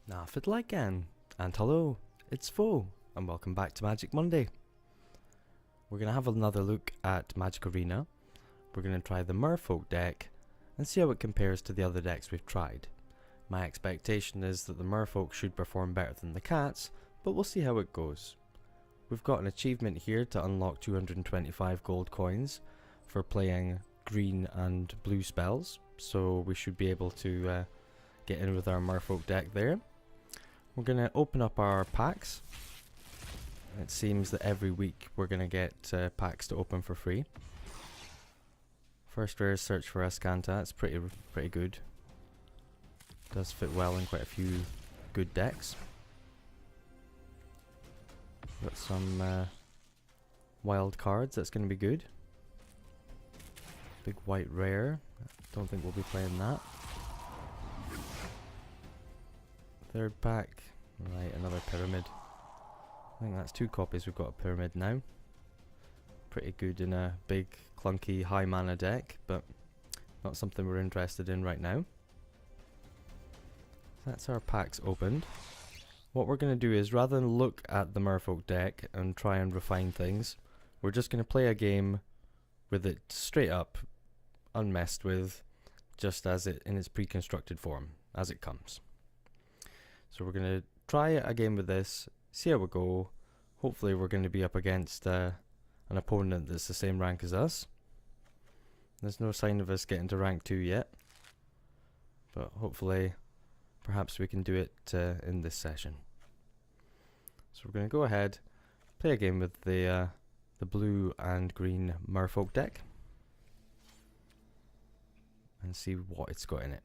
Nafid Lycan, and hello, it's Foe, and welcome back to Magic Monday. We're going to have another look at Magic Arena. We're going to try the Merfolk deck and see how it compares to the other decks we've tried. My expectation is that the Merfolk should perform better than the Cats, but we'll see how it goes. We've got an achievement here to unlock 225 gold coins for playing green and blue spells, so we should be able to get in with our Merfolk deck there. We're going to open up our packs. It seems that every week we're going to get packs to open for free. First rare is Search for Ascanta. It's pretty good. Does fit well in quite a few good decks. Got some wild cards. That's going to be good. Big white rare. Don't think we'll be playing that. Third pack. Right, another pyramid. I think that's 2 copies. We've got a pyramid now. Pretty good in a big, clunky, high mana deck, but not something we're interested in right now. That's our packs opened. What we're going to do is, rather than look at the Merfolk deck and try and refine things, we're just going to play a game with it straight up, unmessed with, just as it in its pre-constructed form, as it comes. So we're going to try a game with this, see how we go. Hopefully we're going to be up against an opponent that's the same rank as us. There's no sign of us getting to rank 2 yet, but hopefully perhaps we can do it in this session. So we're going to go ahead, play a game with the blue and green Merfolk deck and see what it's got in it.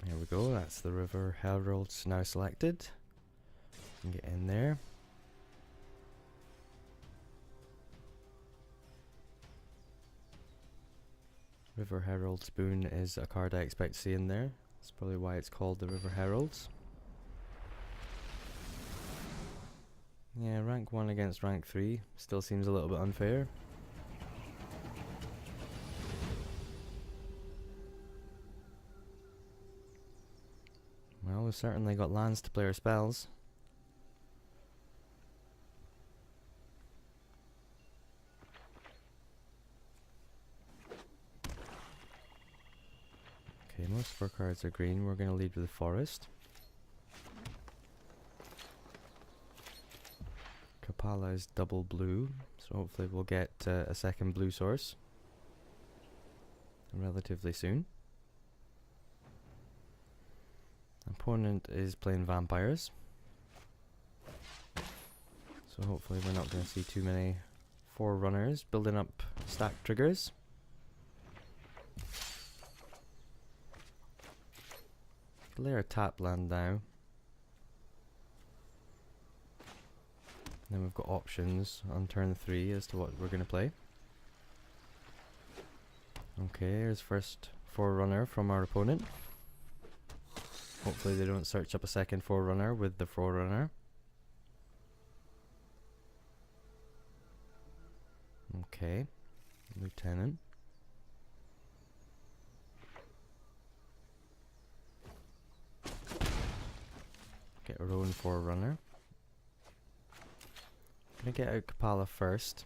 Here we go, that's the River Heralds now selected. You can get in there. River Herald's Boon is a card I expect to see in there. That's probably why it's called the River Heralds. Yeah, rank 1 against rank 3 still seems a little bit unfair. Well, we've certainly got lands to play our spells. Okay, most of our cards are green. We're going to lead with the forest. Kapala is double blue, so hopefully we'll get a second blue source relatively soon. Opponent is playing vampires, so hopefully we're not going to see too many forerunners building up stack triggers. Lay our tap land now. Then we've got options on turn 3 as to what we're going to play. Okay, here's first forerunner from our opponent. Hopefully they don't search up a second forerunner with the forerunner. Okay, Lieutenant. Get our own forerunner. Gonna get out Kapala first.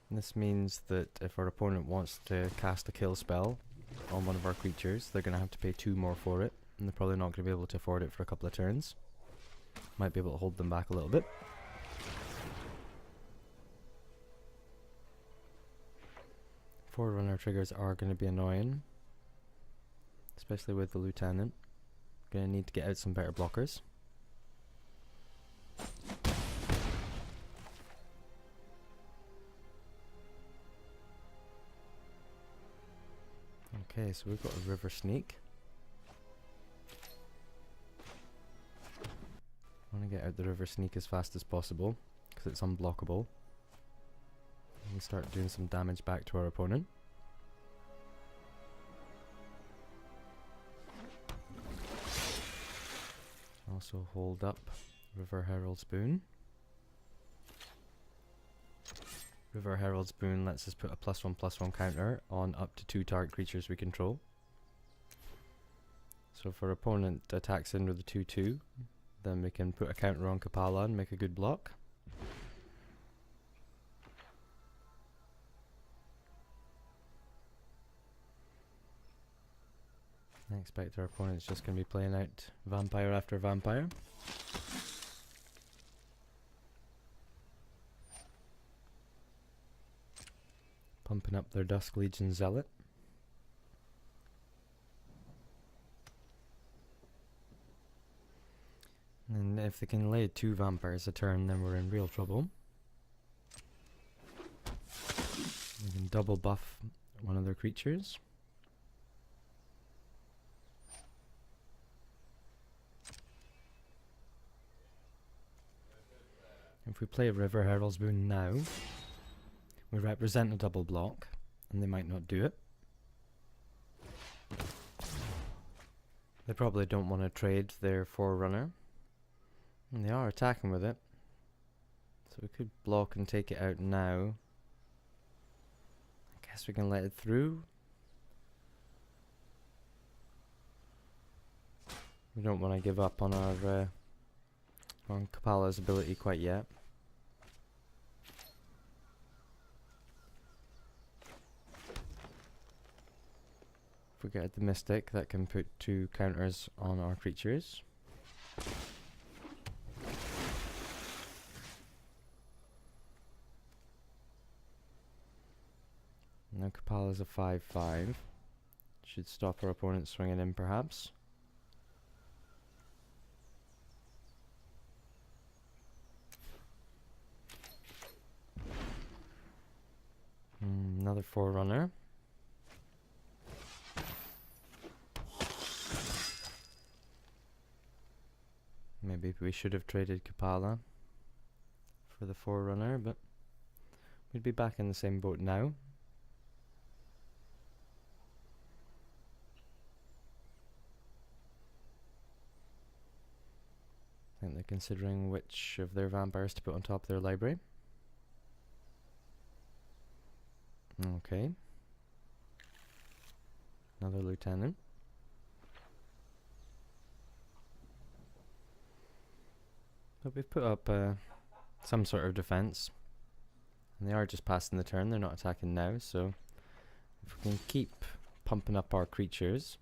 And this means that if our opponent wants to cast a kill spell on one of our creatures, they're gonna have to pay 2 more for it. And they're probably not going to be able to afford it for a couple of turns. Might be able to hold them back a little bit. Forerunner triggers are going to be annoying, especially with the Lieutenant. Going to need to get out some better blockers. Okay, so we've got a River Sneak. I want to get out the River Sneak as fast as possible because it's unblockable. And start doing some damage back to our opponent. Also hold up River Herald's Boon. River Herald's Boon lets us put a +1/+1 counter on up to 2 target creatures we control. So if our opponent attacks in with a 2/2, then we can put a counter on Kapala and make a good block. I expect our opponent's just going to be playing out vampire after vampire. Pumping up their Dusk Legion Zealot. And if they can lay 2 vampires a turn, then we're in real trouble. We can double buff one of their creatures. If we play River Herald's Boon now, we represent a double block, and they might not do it. They probably don't want to trade their Forerunner, and they are attacking with it. So we could block and take it out now. I guess we can let it through. We don't want to give up on our on Kapala's ability quite yet. If we get the Mystic, that can put 2 counters on our creatures. Now Kapala's a 5/5. Should stop our opponent swinging in, perhaps. Another Forerunner. Maybe we should have traded Kapala for the Forerunner, but we'd be back in the same boat now. I think they're considering which of their vampires to put on top of their library. Okay. Another lieutenant. But we've put up some sort of defense. And they are just passing the turn, they're not attacking now, so if we can keep pumping up our creatures.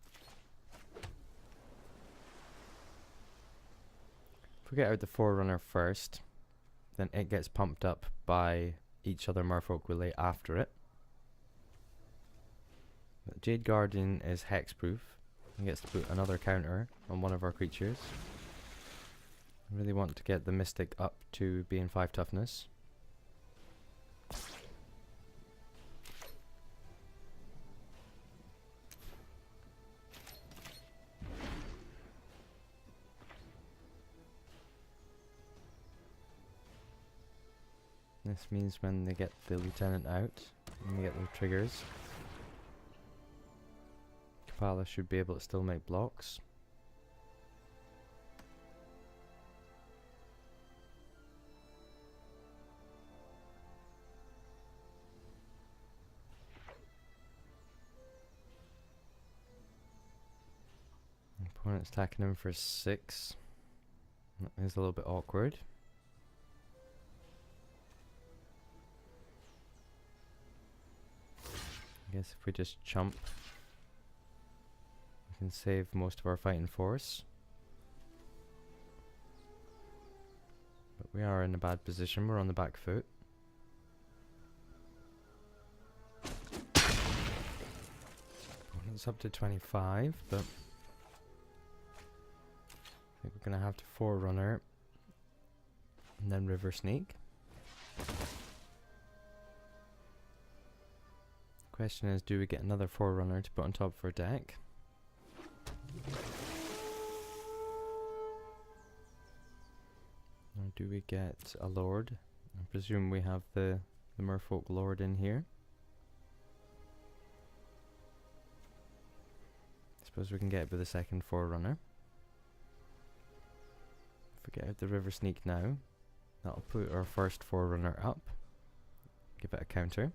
If we get out the Forerunner first, then it gets pumped up by each other Merfolk we lay after it. But Jade Guardian is hexproof and gets to put another counter on one of our creatures. I really want to get the Mystic up to being 5 toughness. This means when they get the lieutenant out, and we get their triggers, Kapala should be able to still make blocks. Opponent's attacking him for 6. That is a little bit awkward. I guess if we just chump, we can save most of our fighting force. But we are in a bad position, we're on the back foot. Opponent's up to 25, but I think we're going to have to Forerunner and then River Sneak. Question is, do we get another Forerunner to put on top of our deck? Or do we get a Lord? I presume we have the Merfolk Lord in here. I suppose we can get it with a second Forerunner. If we get out the River Sneak now, that'll put our first Forerunner up. Give it a counter.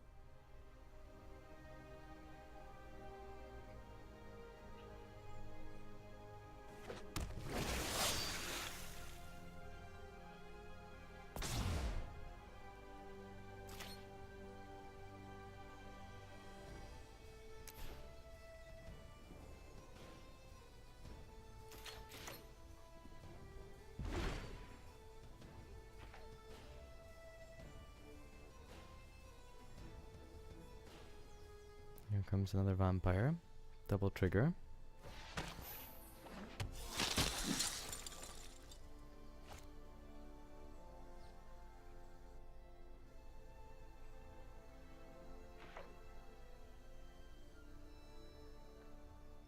Here comes another vampire. Double trigger.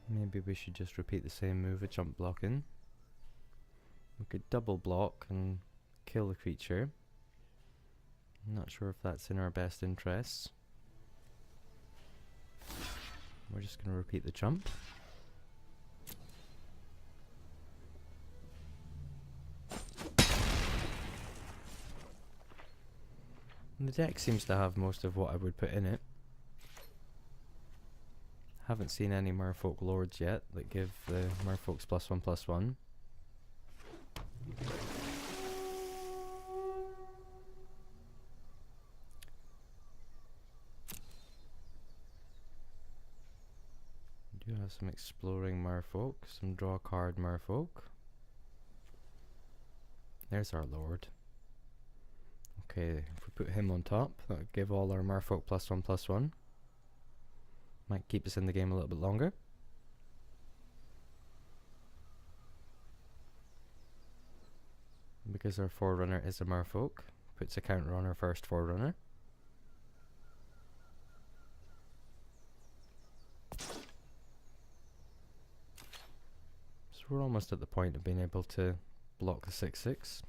Maybe we should just repeat the same move with jump blocking. We could double block and kill the creature. I'm not sure if that's in our best interests. We're just going to repeat the jump. And the deck seems to have most of what I would put in it. Haven't seen any Merfolk Lords yet that give the Merfolks +1/+1. We do have some exploring Merfolk, some draw card Merfolk. There's our Lord. Okay, if we put him on top, that would give all our Merfolk +1/+1. Might keep us in the game a little bit longer. Because our Forerunner is a Merfolk, puts a counter on our first Forerunner. So we're almost at the point of being able to block the 6/6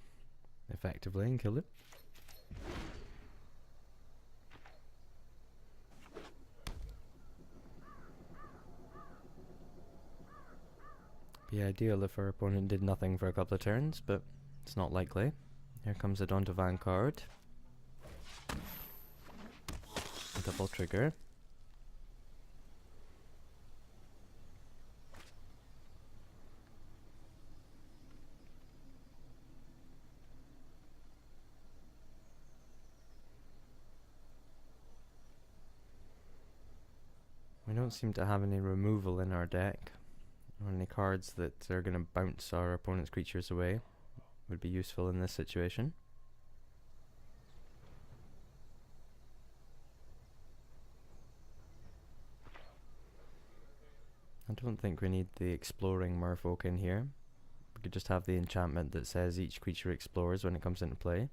effectively and kill it. Be ideal if our opponent did nothing for a couple of turns, but it's not likely. Here comes a Dawn to Vanguard. Double trigger. We don't seem to have any removal in our deck. Or any cards that are going to bounce our opponent's creatures away would be useful in this situation. I don't think we need the exploring Merfolk in here. We could just have the enchantment that says each creature explores when it comes into play.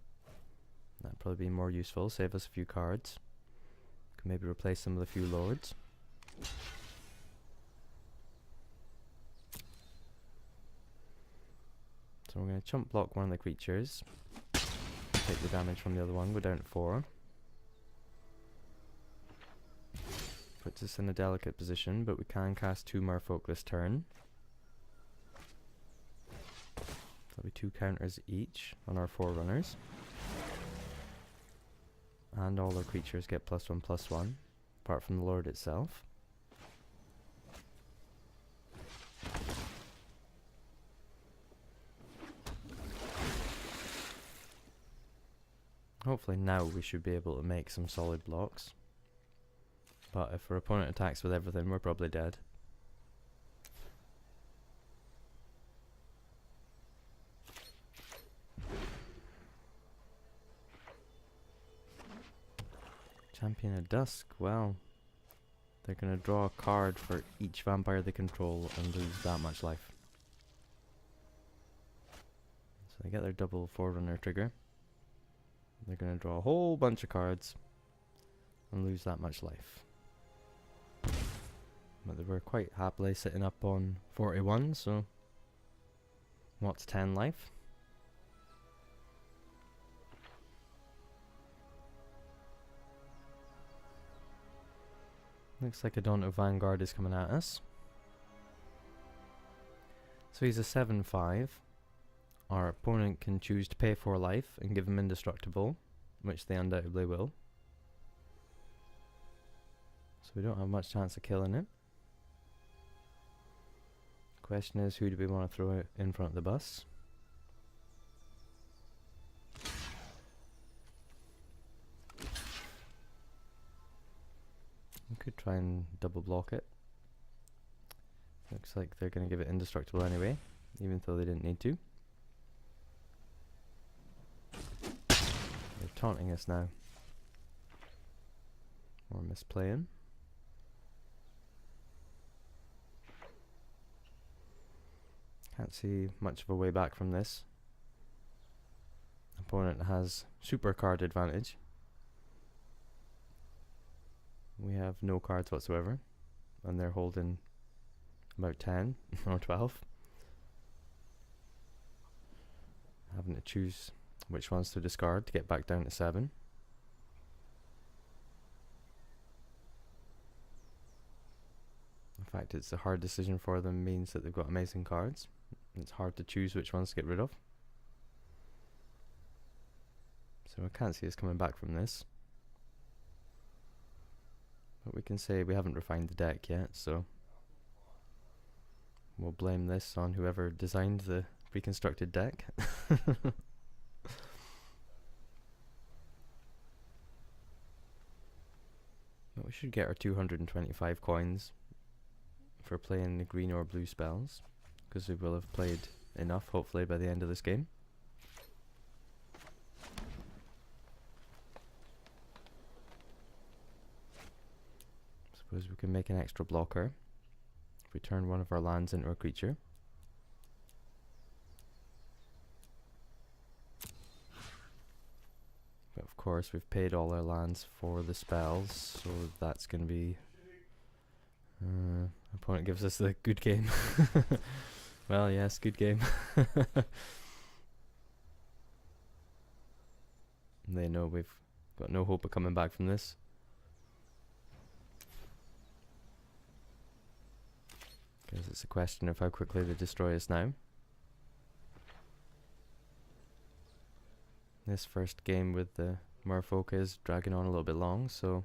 That'd probably be more useful, save us a few cards. Could maybe replace some of the few lords. So we're going to chump block one of the creatures, take the damage from the other one, go down to 4. Puts us in a delicate position, but we can cast 2 Merfolk this turn. There'll be 2 counters each on our Forerunners. And all our creatures get +1/+1, apart from the Lord itself. Hopefully now we should be able to make some solid blocks. But if our opponent attacks with everything, we're probably dead. Champion of Dusk, well, they're going to draw a card for each vampire they control and lose that much life. So they get their double Forerunner trigger. They're going to draw a whole bunch of cards and lose that much life. But they were quite happily sitting up on 41, so what's 10 life? Looks like a Dawn of Vanguard is coming at us. So he's a 7/5. Our opponent can choose to pay 4 life and give him indestructible, which they undoubtedly will. So we don't have much chance of killing it. Question is, who do we want to throw out in front of the bus? We could try and double block it. Looks like they're going to give it indestructible anyway, even though they didn't need to. They're taunting us now. Or misplaying. Can't see much of a way back from this. Opponent has super card advantage. We have no cards whatsoever, and they're holding about 10 or 12. Having to choose which ones to discard to get back down to 7. The fact it's a hard decision for them means that they've got amazing cards. It's hard to choose which ones to get rid of. So I can't see us coming back from this. But we can say we haven't refined the deck yet, so we'll blame this on whoever designed the reconstructed deck. But we should get our 225 coins for playing the green or blue spells, because we will have played enough hopefully by the end of this game. Suppose we can make an extra blocker if we turn one of our lands into a creature. But of course we've paid all our lands for the spells, so that's going to be... opponent gives us the good game. Well, yes, good game. They know we've got no hope of coming back from this. Because it's a question of how quickly they destroy us now. This first game with the Merfolk is dragging on a little bit long, so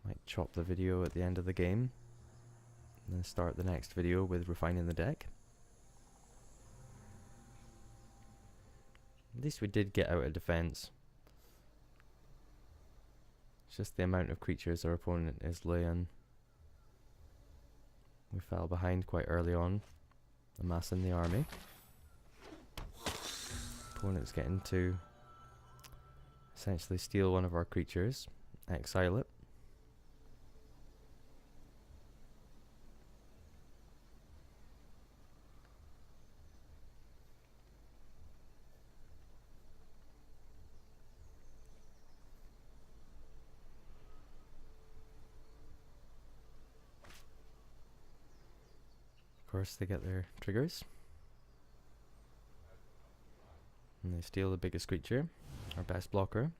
might chop the video at the end of the game and then start the next video with refining the deck. At least we did get out of defense. It's just the amount of creatures our opponent is laying. We fell behind quite early on, amassing the army. Opponent's getting to essentially steal one of our creatures, exile it. Of course they get their triggers. And they steal the biggest creature, our best blocker.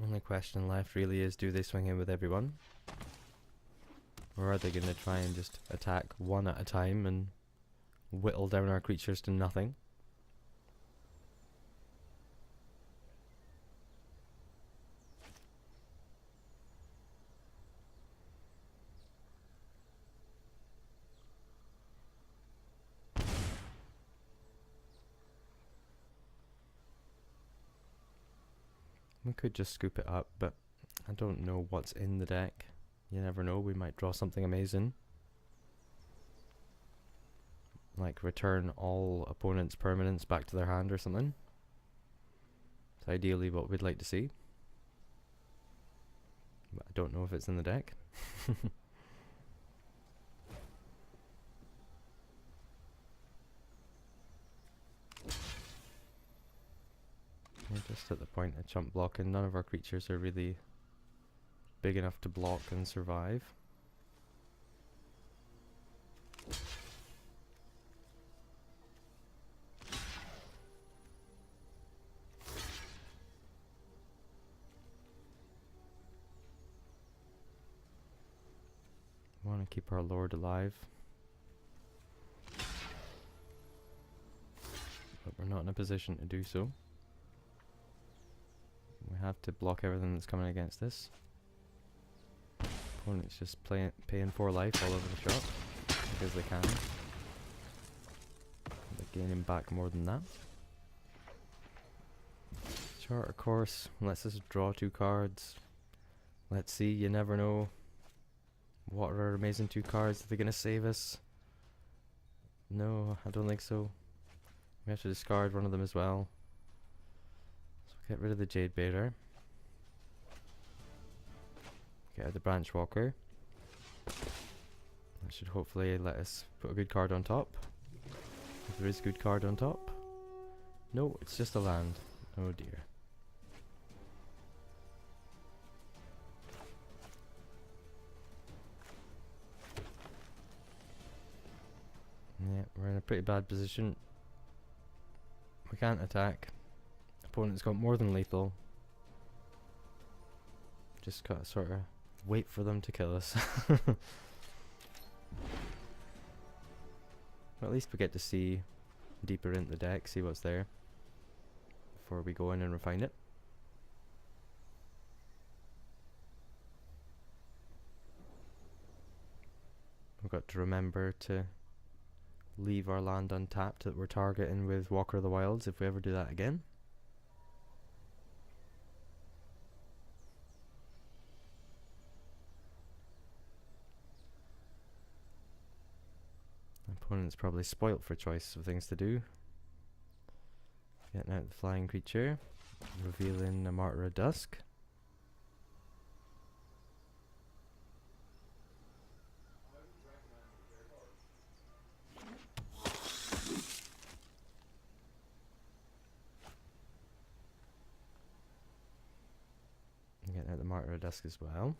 Only question left really is, do they swing in with everyone? Or are they going to try and just attack one at a time and whittle down our creatures to nothing? We could just scoop it up, but I don't know what's in the deck. You never know, we might draw something amazing. Like return all opponents' permanents back to their hand or something. It's ideally what we'd like to see. But I don't know if it's in the deck. We're just at the point of chump blocking. None of our creatures are really big enough to block and survive. Want to keep our lord alive, but we're not in a position to do so. We have to block everything that's coming against us. Opponent's just paying for life all over the shop because they can. They're gaining back more than that. Charter course lets us draw 2 cards. Let's see, you never know. What are our amazing 2 cards? Are they gonna save us? No, I don't think so. We have to discard one of them as well. So get rid of the Jade Baiter. Get out the Branch Walker. That should hopefully let us put a good card on top. If there is a good card on top. No, it's just a land. Oh dear. Yeah, we're in a pretty bad position. We can't attack. Opponent's got more than lethal. Just gotta sort of wait for them to kill us. At least we get to see deeper into the deck, see what's there before we go in and refine it. We've got to remember to leave our land untapped that we're targeting with Walker of the Wilds if we ever do that again. Opponent's probably spoilt for choice of things to do. Getting out the flying creature, revealing a Martyr of Dusk. Getting out the Martyr of Dusk as well.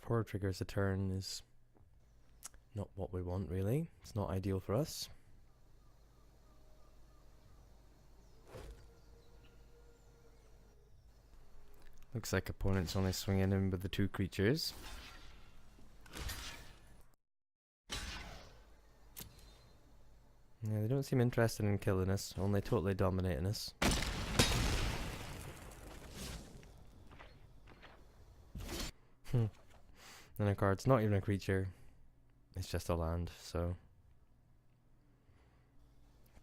4 triggers a turn is not what we want really. It's not ideal for us. Looks like opponent's only swinging in with the 2 creatures. Yeah, they don't seem interested in killing us, only totally dominating us. And a card's not even a creature, it's just a land, so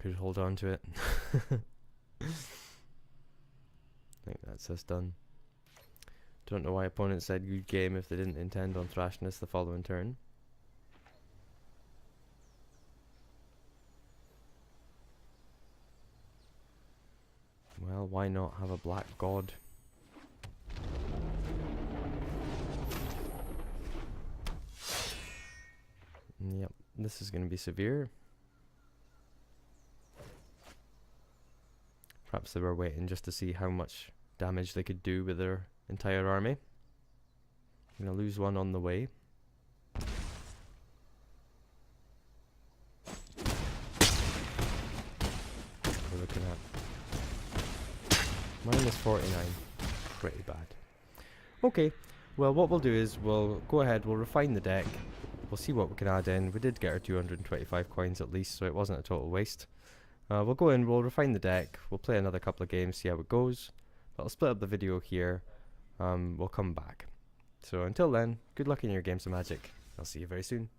could hold on to it. I think that's us done. Don't know why opponent said good game if they didn't intend on thrashing us the following turn. Well, why not have a black god? Yep, this is going to be severe. Perhaps they were waiting just to see how much damage they could do with their entire army. I'm going to lose one on the way. We're looking at -49. Pretty bad. Okay, well what we'll do is we'll go ahead, we'll refine the deck. We'll see what we can add in. We did get our 225 coins at least, so it wasn't a total waste. We'll go in, we'll refine the deck, we'll play another couple of games, see how it goes. But I'll split up the video here. We'll come back. So until then, good luck in your games of Magic. I'll see you very soon.